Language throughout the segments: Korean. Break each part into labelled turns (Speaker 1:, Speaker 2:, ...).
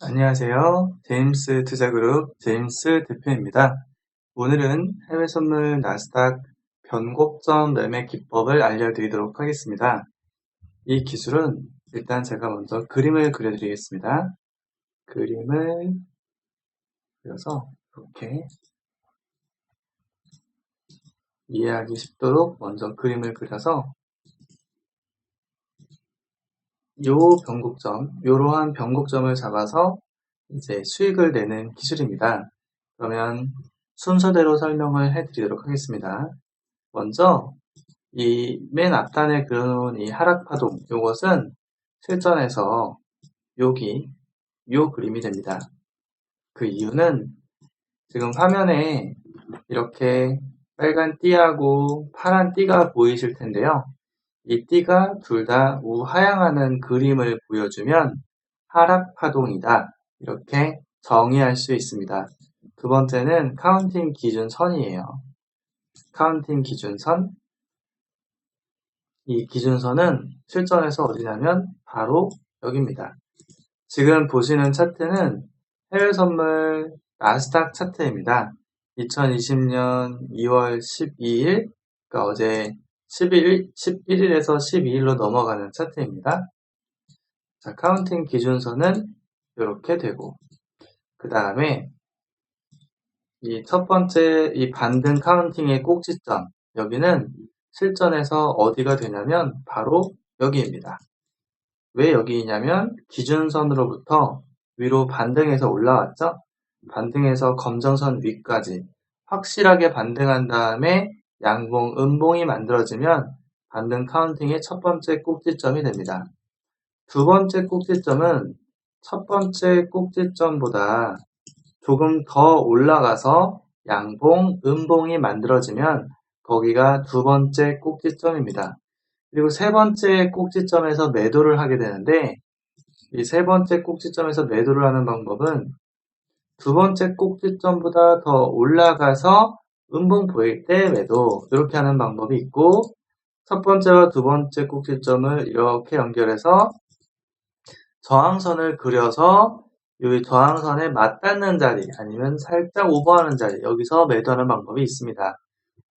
Speaker 1: 안녕하세요. 제임스 투자그룹 제임스 대표입니다. 오늘은 해외 선물 나스닥 변곡점 매매 기법을 알려드리도록 하겠습니다. 이 기술은 일단 제가 먼저 그림을 그려드리겠습니다. 그림을 그려서 이렇게 이해하기 쉽도록 먼저 그림을 그려서 요러한 변곡점을 잡아서 이제 수익을 내는 기술입니다. 그러면 순서대로 설명을 해드리도록 하겠습니다. 먼저 이 맨 앞단에 그려놓은 이 하락파동, 요것은 실전에서 요 그림이 됩니다. 그 이유는 지금 화면에 이렇게 빨간 띠하고 파란 띠가 보이실 텐데요. 이 띠가 둘 다 우하향하는 그림을 보여주면 하락파동이다. 이렇게 정의할 수 있습니다. 두 번째는 카운팅 기준선이에요. 카운팅 기준선. 이 기준선은 실전에서 어디냐면 바로 여기입니다. 지금 보시는 차트는 해외선물 나스닥 차트입니다. 2020년 2월 12일, 그러니까 어제 11일에서 12일로 넘어가는 차트입니다. 자, 카운팅 기준선은 이렇게 되고, 그 다음에 이 첫 번째 이 반등 카운팅의 꼭지점, 여기는 실전에서 어디가 되냐면 바로 여기입니다. 왜 여기냐면 기준선으로부터 위로 반등해서 올라왔죠? 반등해서 검정선 위까지 확실하게 반등한 다음에 양봉, 음봉이 만들어지면 반등 카운팅의 첫 번째 꼭지점이 됩니다. 두 번째 꼭지점은 첫 번째 꼭지점보다 조금 더 올라가서 양봉, 음봉이 만들어지면 거기가 두 번째 꼭지점입니다. 그리고 세 번째 꼭지점에서 매도를 하게 되는데 이 세 번째 꼭지점에서 매도를 하는 방법은 두 번째 꼭지점보다 더 올라가서 음봉 보일 때 매도, 이렇게 하는 방법이 있고, 첫 번째와 두 번째 꼭지점을 이렇게 연결해서 저항선을 그려서 이 저항선에 맞닿는 자리, 아니면 살짝 오버하는 자리, 여기서 매도하는 방법이 있습니다.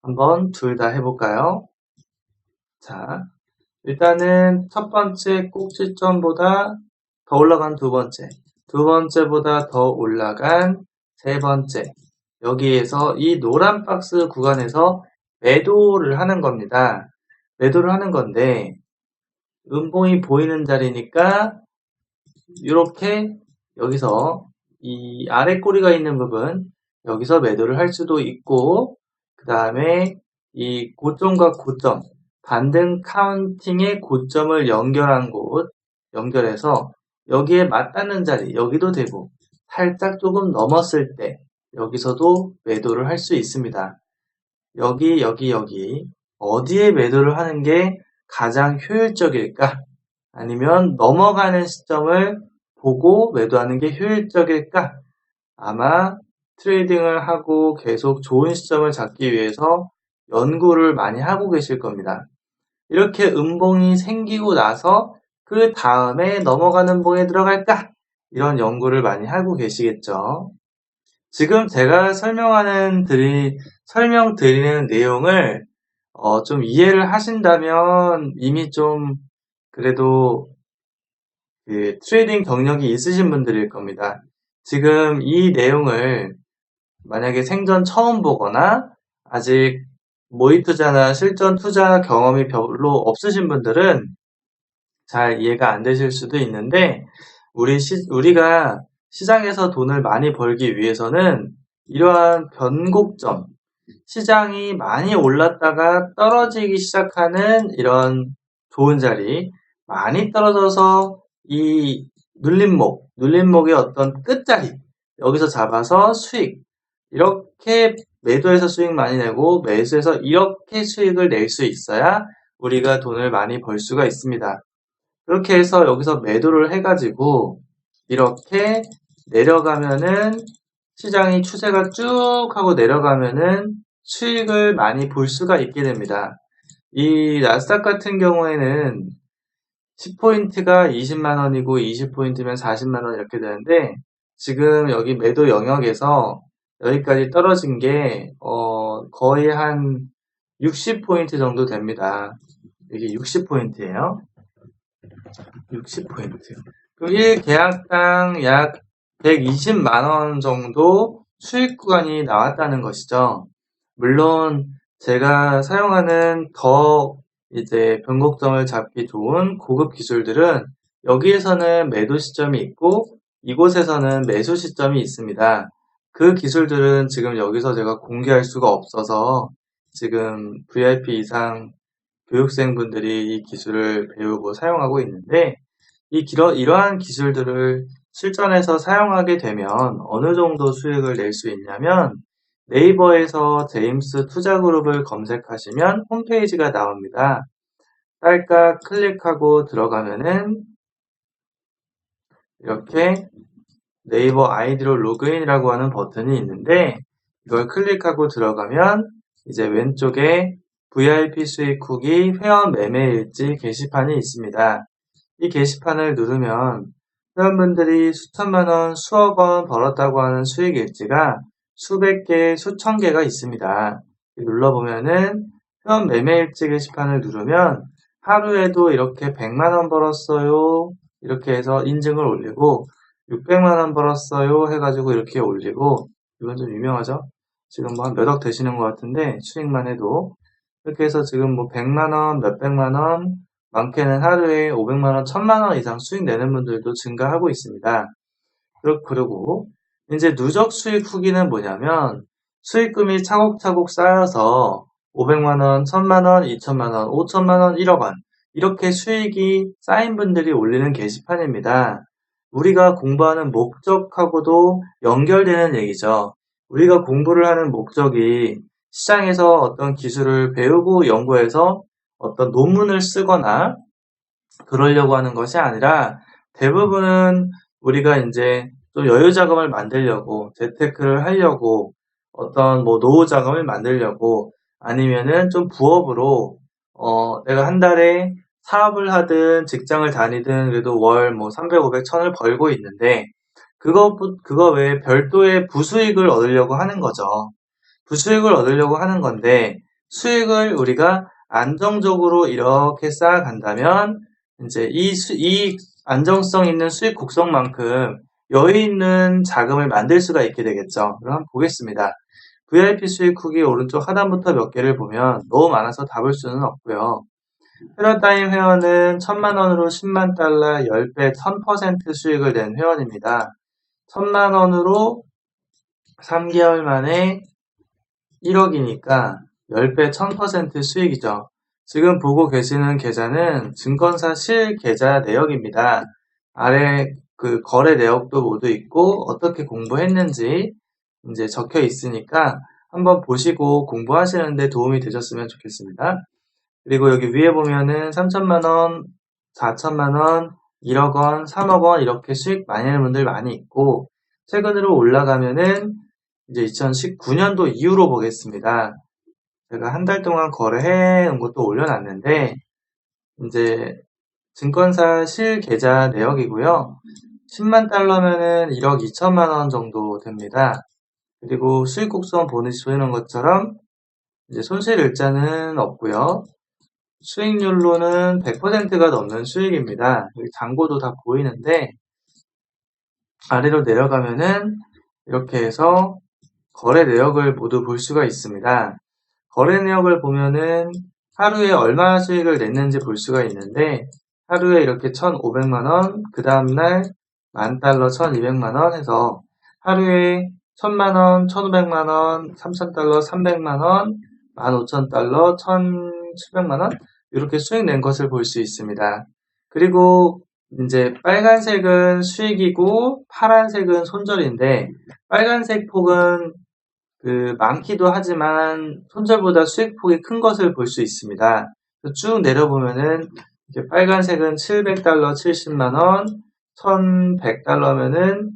Speaker 1: 한번 둘 다 해볼까요? 자, 일단은 첫 번째 꼭지점보다 더 올라간 두 번째, 두 번째보다 더 올라간 세 번째, 여기에서 이 노란 박스 구간에서 매도를 하는 겁니다. 매도를 하는 건데 음봉이 보이는 자리니까 이렇게 여기서 이 아래 꼬리가 있는 부분, 여기서 매도를 할 수도 있고, 그 다음에 이 고점과 고점, 반등 카운팅의 고점을 연결한 곳, 연결해서 여기에 맞닿는 자리, 여기도 되고, 살짝 조금 넘었을 때 여기서도 매도를 할 수 있습니다. 여기 어디에 매도를 하는 게 가장 효율적일까? 아니면 넘어가는 시점을 보고 매도하는 게 효율적일까? 아마 트레이딩을 하고 계속 좋은 시점을 잡기 위해서 연구를 많이 하고 계실 겁니다. 이렇게 음봉이 생기고 나서 그 다음에 넘어가는 봉에 들어갈까? 이런 연구를 많이 하고 계시겠죠. 지금 제가 설명드리는 내용을 좀 이해를 하신다면 이미 좀 그래도 그 트레이딩 경력이 있으신 분들일 겁니다. 지금 이 내용을 만약에 생전 처음 보거나 아직 모의 투자나 실전 투자 경험이 별로 없으신 분들은 잘 이해가 안 되실 수도 있는데 우리가 시장에서 돈을 많이 벌기 위해서는 이러한 변곡점, 시장이 많이 올랐다가 떨어지기 시작하는 이런 좋은 자리, 많이 떨어져서 이 눌림목의 어떤 끝자리, 여기서 잡아서 수익, 이렇게 매도해서 수익 많이 내고 매수해서 이렇게 수익을 낼 수 있어야 우리가 돈을 많이 벌 수가 있습니다. 그렇게 해서 여기서 매도를 해가지고 이렇게 내려가면은 시장이 추세가 쭉 하고 내려가면은 수익을 많이 볼 수가 있게 됩니다. 이 나스닥 같은 경우에는 10포인트가 20만원이고 20포인트면 40만원 이렇게 되는데 지금 여기 매도 영역에서 여기까지 떨어진 게 거의 한 60포인트 정도 됩니다. 이게 60포인트예요. 60포인트. 그럼 1계약당 약 120만원 정도 수익 구간이 나왔다는 것이죠. 물론 제가 사용하는 더 이제 변곡점을 잡기 좋은 고급 기술들은 여기에서는 매도 시점이 있고 이곳에서는 매수 시점이 있습니다. 그 기술들은 지금 여기서 제가 공개할 수가 없어서 지금 VIP 이상 교육생분들이 이 기술을 배우고 사용하고 있는데 이러한 기술들을 실전에서 사용하게 되면 어느 정도 수익을 낼 수 있냐면 네이버에서 제임스 투자그룹을 검색하시면 홈페이지가 나옵니다. 딸깍 클릭하고 들어가면은 이렇게 네이버 아이디로 로그인이라고 하는 버튼이 있는데 이걸 클릭하고 들어가면 이제 왼쪽에 VIP 수익 후기 회원 매매 일지 게시판이 있습니다. 이 게시판을 누르면 회원분들이 수천만 원, 수억 원 벌었다고 하는 수익 일지가 수백 개, 수천 개가 있습니다. 눌러보면은 회원 매매 일지 게시판을 누르면 하루에도 이렇게 100만 원 벌었어요. 이렇게 해서 인증을 올리고 600만 원 벌었어요 해가지고 이렇게 올리고 이건 좀 유명하죠? 지금 뭐 한 몇억 되시는 것 같은데 수익만 해도 이렇게 해서 지금 뭐 100만 원, 몇백만 원, 많게는 하루에 500만 원, 1000만 원 이상 수익 내는 분들도 증가하고 있습니다. 그리고 이제 누적 수익 후기는 뭐냐면 수익금이 차곡차곡 쌓여서 500만 원, 1000만 원, 2000만 원, 5000만 원, 1억 원 이렇게 수익이 쌓인 분들이 올리는 게시판입니다. 우리가 공부하는 목적하고도 연결되는 얘기죠. 우리가 공부를 하는 목적이 시장에서 어떤 기술을 배우고 연구해서 어떤 논문을 쓰거나 그러려고 하는 것이 아니라 대부분은 우리가 이제 좀 여유 자금을 만들려고 재테크를 하려고 어떤 뭐 노후 자금을 만들려고 아니면은 좀 부업으로 내가 한 달에 사업을 하든 직장을 다니든 그래도 월 뭐 300, 500, 1000을 벌고 있는데 그거 외에 별도의 부수익을 얻으려고 하는 거죠. 부수익을 얻으려고 하는 건데 수익을 우리가 안정적으로 이렇게 쌓아간다면 이제 이 안정성 있는 수익 곡선만큼 여유 있는 자금을 만들 수가 있게 되겠죠. 그럼 한번 보겠습니다. VIP 수익 후기 오른쪽 하단부터 몇 개를 보면 너무 많아서 다 볼 수는 없고요. 패러다임 회원은 1000만 원으로 10만 달러 10배 1000% 수익을 낸 회원입니다. 1000만 원으로 3개월 만에 1억이니까 10배 1000% 수익이죠. 지금 보고 계시는 계좌는 증권사 실계좌 내역입니다. 아래 그 거래 내역도 모두 있고 어떻게 공부했는지 이제 적혀 있으니까 한번 보시고 공부하시는데 도움이 되셨으면 좋겠습니다. 그리고 여기 위에 보면은 3천만 원, 4천만 원, 1억 원, 3억 원 이렇게 수익 많이 내는 분들 많이 있고 최근으로 올라가면은 이제 2019년도 이후로 보겠습니다. 제가 한 달 동안 거래해 놓은 것도 올려놨는데 이제 증권사 실계좌 내역이고요. 10만 달러면은 1억 2천만 원 정도 됩니다. 그리고 수익 곡선 보이는 것처럼 이제 손실 일자는 없고요. 수익률로는 100%가 넘는 수익입니다. 여기 잔고도 다 보이는데 아래로 내려가면은 이렇게 해서 거래 내역을 모두 볼 수가 있습니다. 거래 내역을 보면은 하루에 얼마 수익을 냈는지 볼 수가 있는데 하루에 이렇게 1,500만원, 그 다음날 10,000달러 1,200만원 해서 하루에 1,000만원, 1,500만원, 3,000달러 300만원, 15,000달러 1,700만원 이렇게 수익 낸 것을 볼 수 있습니다. 그리고 이제 빨간색은 수익이고 파란색은 손절인데 빨간색 폭은 많기도 하지만 손절보다 수익 폭이 큰 것을 볼 수 있습니다. 쭉 내려보면은 이렇게 빨간색은 700달러 70만원, 1100달러면은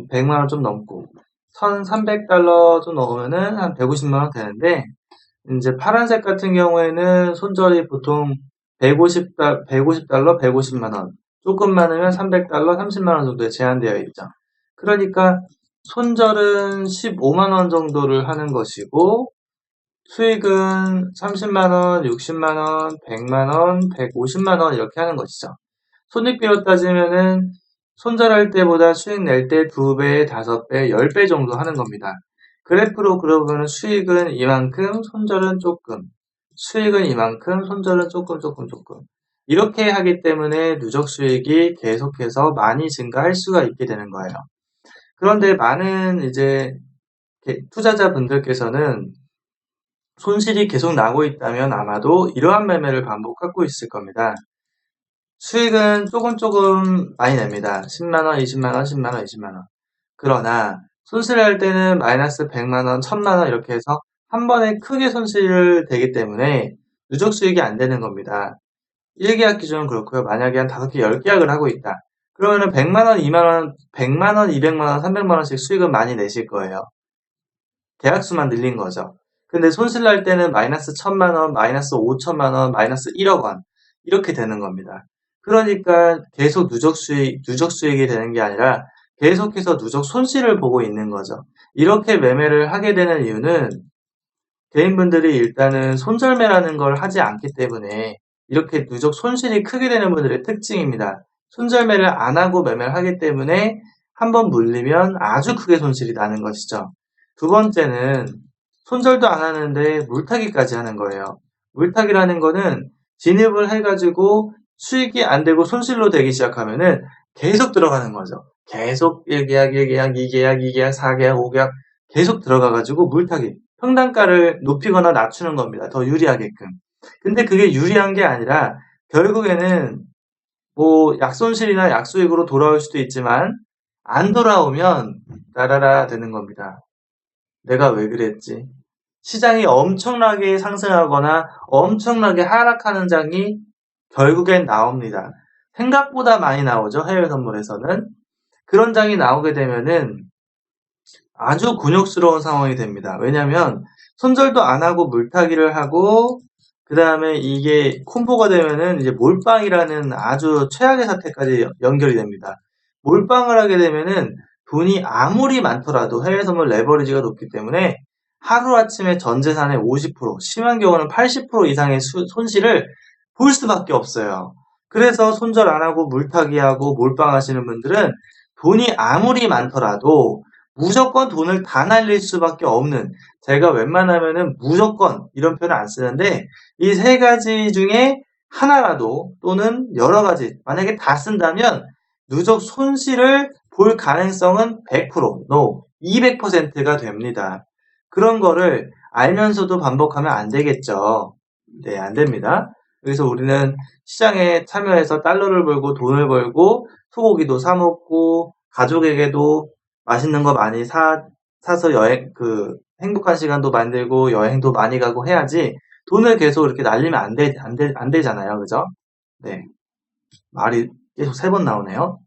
Speaker 1: 100만원 좀 넘고 1300달러 좀 넘으면은 한 150만원 되는데 이제 파란색 같은 경우에는 손절이 보통 $150, 150만 원. 조금 많으면 $300, 30만 원 정도에 제한되어 있죠. 그러니까 손절은 15만 원 정도를 하는 것이고 수익은 30만 원, 60만 원, 100만 원, 150만 원 이렇게 하는 것이죠. 손익비로 따지면은 손절할 때보다 수익 낼 때 2배, 5배, 10배 정도 하는 겁니다. 그래프로 그려보면 수익은 이만큼, 손절은 조금, 수익은 이만큼, 손절은 조금. 이렇게 하기 때문에 누적 수익이 계속해서 많이 증가할 수가 있게 되는 거예요. 그런데 많은 이제 투자자분들께서는 손실이 계속 나고 있다면 아마도 이러한 매매를 반복하고 있을 겁니다. 수익은 조금 많이 냅니다. 10만원, 20만원, 10만원, 20만원. 그러나 손실할 때는 마이너스 100만원, 1000만원 이렇게 해서 한 번에 크게 손실을 되기 때문에 누적 수익이 안 되는 겁니다. 1계약 기준은 그렇고요. 만약에 한 5개, 10계약을 하고 있다. 그러면은 100만원, 2만원, 100만원, 200만원, 300만원씩 수익은 많이 내실 거예요. 계약수만 늘린 거죠. 근데 손실 날 때는 마이너스 1000만원, 마이너스 5천만원, 마이너스 1억원 이렇게 되는 겁니다. 그러니까 계속 누적 수익이 되는 게 아니라 계속해서 누적 손실을 보고 있는 거죠. 이렇게 매매를 하게 되는 이유는 개인분들이 일단은 손절매라는 걸 하지 않기 때문에 이렇게 누적 손실이 크게 되는 분들의 특징입니다. 손절매를 안 하고 매매를 하기 때문에 한번 물리면 아주 크게 손실이 나는 것이죠. 두 번째는 손절도 안 하는데 물타기까지 하는 거예요. 물타기라는 거는 진입을 해가지고 수익이 안 되고 손실로 되기 시작하면은 계속 들어가는 거죠. 계속 1계약, 1계약, 2계약, 2계약, 4계약, 5계약 계속 들어가가지고 물타기. 평단가를 높이거나 낮추는 겁니다. 더 유리하게끔. 근데 그게 유리한 게 아니라 결국에는 뭐 약손실이나 약수익으로 돌아올 수도 있지만 안 돌아오면 따라라 되는 겁니다. 내가 왜 그랬지? 시장이 엄청나게 상승하거나 엄청나게 하락하는 장이 결국엔 나옵니다. 생각보다 많이 나오죠. 해외 선물에서는. 그런 장이 나오게 되면은 아주 곤욕스러운 상황이 됩니다. 왜냐하면 손절도 안 하고 물타기를 하고 그 다음에 이게 콤보가 되면은 이제 몰빵이라는 아주 최악의 사태까지 연결이 됩니다. 몰빵을 하게 되면은 돈이 아무리 많더라도 해외 선물 레버리지가 높기 때문에 하루아침에 전 재산의 50%, 심한 경우는 80% 이상의 손실을 볼 수밖에 없어요. 그래서 손절 안 하고 물타기하고 몰빵하시는 분들은 돈이 아무리 많더라도 무조건 돈을 다 날릴 수밖에 없는, 제가 웬만하면은 무조건 이런 표현을 안 쓰는데 이 세 가지 중에 하나라도 또는 여러 가지 만약에 다 쓴다면 누적 손실을 볼 가능성은 100%, no, 200%가 됩니다. 그런 거를 알면서도 반복하면 안 되겠죠. 네, 안 됩니다. 그래서 우리는 시장에 참여해서 달러를 벌고 돈을 벌고 소고기도 사 먹고 가족에게도 맛있는 거 많이 사서 행복한 시간도 만들고 여행도 많이 가고 해야지 돈을 계속 이렇게 날리면 안 되잖아요. 그죠? 네. 말이 계속 3번 나오네요.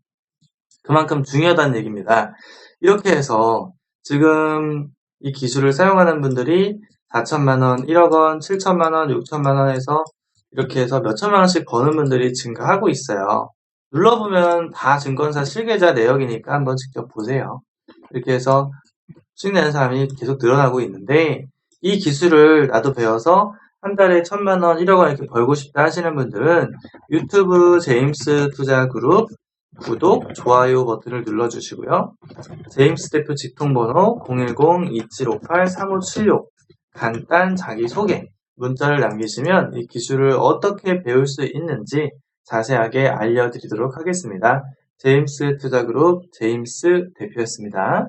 Speaker 1: 그만큼 중요하다는 얘기입니다. 이렇게 해서 지금 이 기술을 사용하는 분들이 4천만원, 1억원, 7천만원, 6천만원 해서 이렇게 해서 몇천만원씩 버는 분들이 증가하고 있어요. 눌러보면 다 증권사 실계좌 내역이니까 한번 직접 보세요. 이렇게 해서 수익 내는 사람이 계속 늘어나고 있는데 이 기술을 나도 배워서 한 달에 1,000만원, 1억원 이렇게 벌고 싶다 하시는 분들은 유튜브 제임스 투자그룹 구독, 좋아요 버튼을 눌러주시고요. 제임스 대표 직통번호 010-2758-3576 간단 자기소개 문자를 남기시면 이 기술을 어떻게 배울 수 있는지 자세하게 알려드리도록 하겠습니다. 제임스 투자그룹 제임스 대표였습니다.